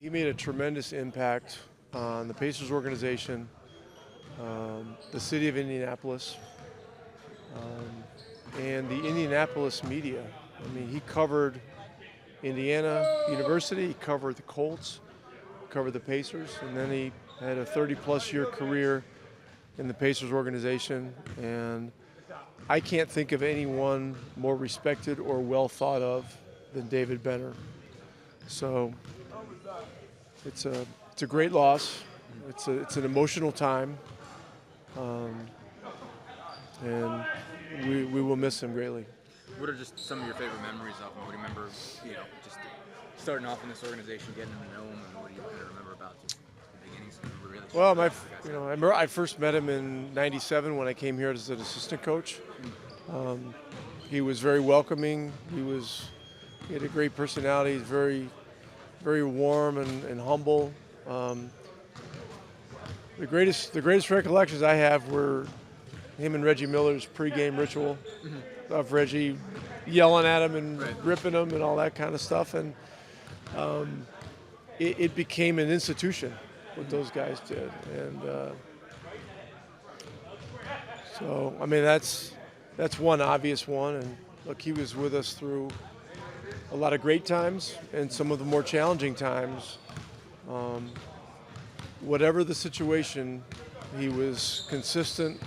He made a tremendous impact on the Pacers organization, the city of Indianapolis, and the Indianapolis media. I mean, he covered Indiana University, he covered the Colts, covered the Pacers, and then he had a 30-plus year career in the Pacers organization. And I can't think of anyone more respected or well thought of than David Benner. So it's a great loss. It's an emotional time, um, and we will miss him greatly. What are just some of your favorite memories of him? What do you remember, just starting off in this organization, getting to know him, and what do you kind of remember about just the beginnings? Really Well, I remember I first met him in '97 when I came here as an assistant coach. He was very welcoming. He had a great personality. He's very warm and humble. The greatest recollections I have were him and Reggie Miller's pregame ritual of Reggie yelling at him and ripping him and all that kind of stuff. And it became an institution what those guys did. And so, I mean, that's one obvious one. And look, he was with us through a lot of great times and some of the more challenging times. Whatever the situation, he was consistent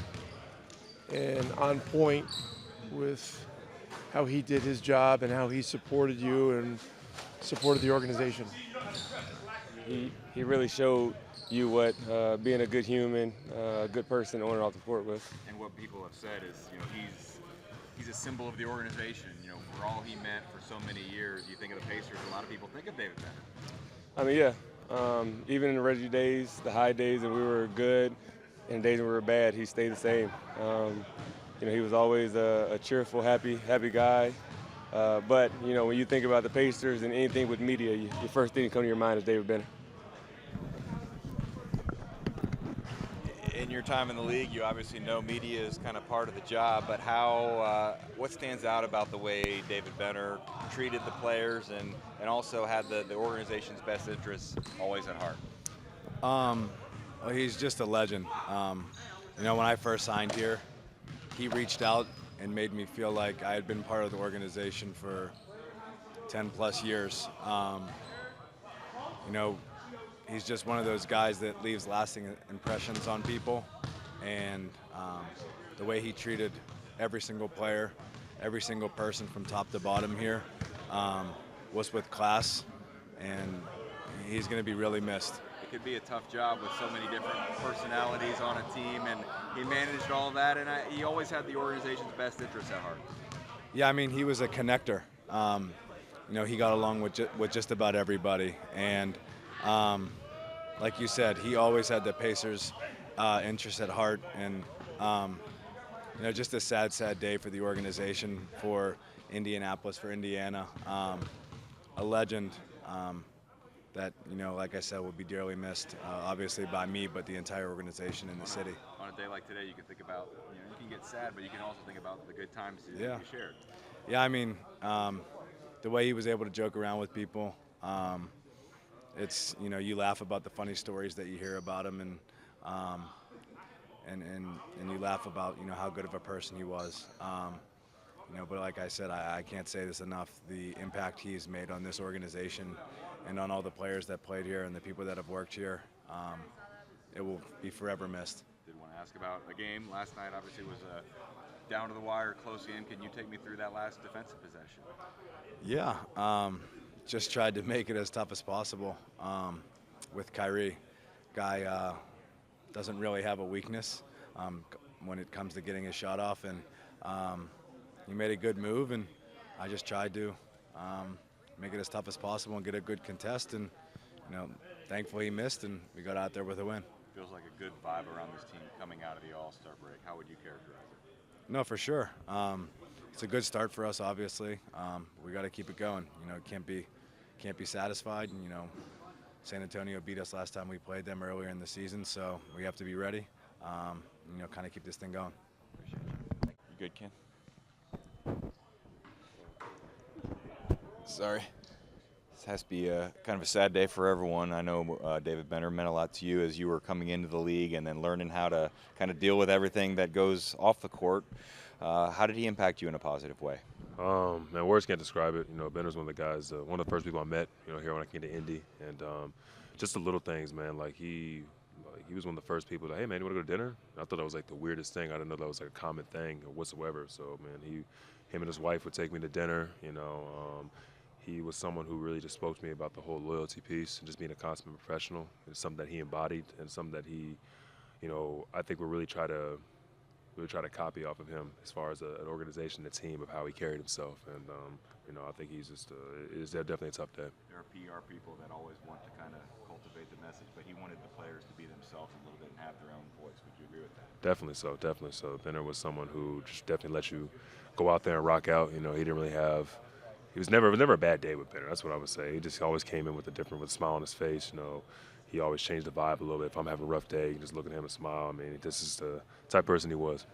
and on point with how he did his job and how he supported you and supported the organization. He really showed you what being a good human, a good person on and off the court was. And what people have said is, he's a symbol of the organization. For all he meant for so many years. You think of the Pacers, a lot of people think of David Benner. I mean, yeah. Even in the Reggie days, the high days that we were good, and the days when we were bad, he stayed the same. He was always a cheerful, happy guy. But when you think about the Pacers and anything with media, your first thing that comes to your mind is David Benner. In your time in the league, you obviously know media is kind of part of the job, but what stands out about the way David Benner treated the players and also had the organization's best interests always at heart? Well, he's just a legend. When I first signed here, he reached out and made me feel like I had been part of the organization for 10 plus years. He's just one of those guys that leaves lasting impressions on people, and the way he treated every single player, every single person from top to bottom here was with class, and he's going to be really missed. It could be a tough job with so many different personalities on a team, and he managed all of that, and he always had the organization's best interests at heart. Yeah, I mean, he was a connector. He got along with just about everybody, and like you said, he always had the Pacers' interest at heart, and just a sad day for the organization, for Indianapolis, for Indiana. A legend that, like I said, will be dearly missed, obviously by me, but the entire organization in the city. On a day like today, you can think about, you can get sad, but you can also think about the good times you shared. Yeah, I mean, the way he was able to joke around with people, it's, you laugh about the funny stories that you hear about him, and you laugh about, how good of a person he was. But like I said, I can't say this enough, the impact he's made on this organization and on all the players that played here and the people that have worked here. It will be forever missed. Did want to ask about a game last night. Obviously, was a down to the wire, close game. Can you take me through that last defensive possession? Yeah, just tried to make it as tough as possible with Kyrie. Guy doesn't really have a weakness when it comes to getting his shot off, and he made a good move, and I just tried to make it as tough as possible and get a good contest, and thankfully he missed, and we got out there with a win. Feels like a good vibe around this team coming out of the All-Star break. How would you characterize it? No, for sure. It's a good start for us, obviously. We got to keep it going. Can't be satisfied. And, San Antonio beat us last time we played them earlier in the season, so we have to be ready. Kind of keep this thing going. You good, Ken? Sorry. has to be a kind of a sad day for everyone. I know David Benner meant a lot to you as you were coming into the league and then learning how to kind of deal with everything that goes off the court. How did he impact you in a positive way? Man, words can't describe it. You know, Benner's one of the guys, one of the first people I met, you know, here when I came to Indy. And just the little things, man. Like, he was one of the first people that, hey, man, you want to go to dinner? I thought that was, like, the weirdest thing. I didn't know that was, like, a common thing whatsoever. So, man, him and his wife would take me to dinner, you know. He was someone who really just spoke to me about the whole loyalty piece and just being a consummate professional. It's something that he embodied and something that he, you know, I think we really try to copy off of him as far as an organization, a team, of how he carried himself. And, you know, I think he's just, it's definitely a tough day. There are PR people that always want to kind of cultivate the message, but he wanted the players to be themselves a little bit and have their own voice. Would you agree with that? Definitely so, definitely so. Benner was someone who just definitely let you go out there and rock out. You know, he didn't really have, it was never a bad day with Benner. That's what I would say. He just always came in with a smile on his face. You know, he always changed the vibe a little bit. If I'm having a rough day, you just look at him and smile. I mean, this is the type of person he was.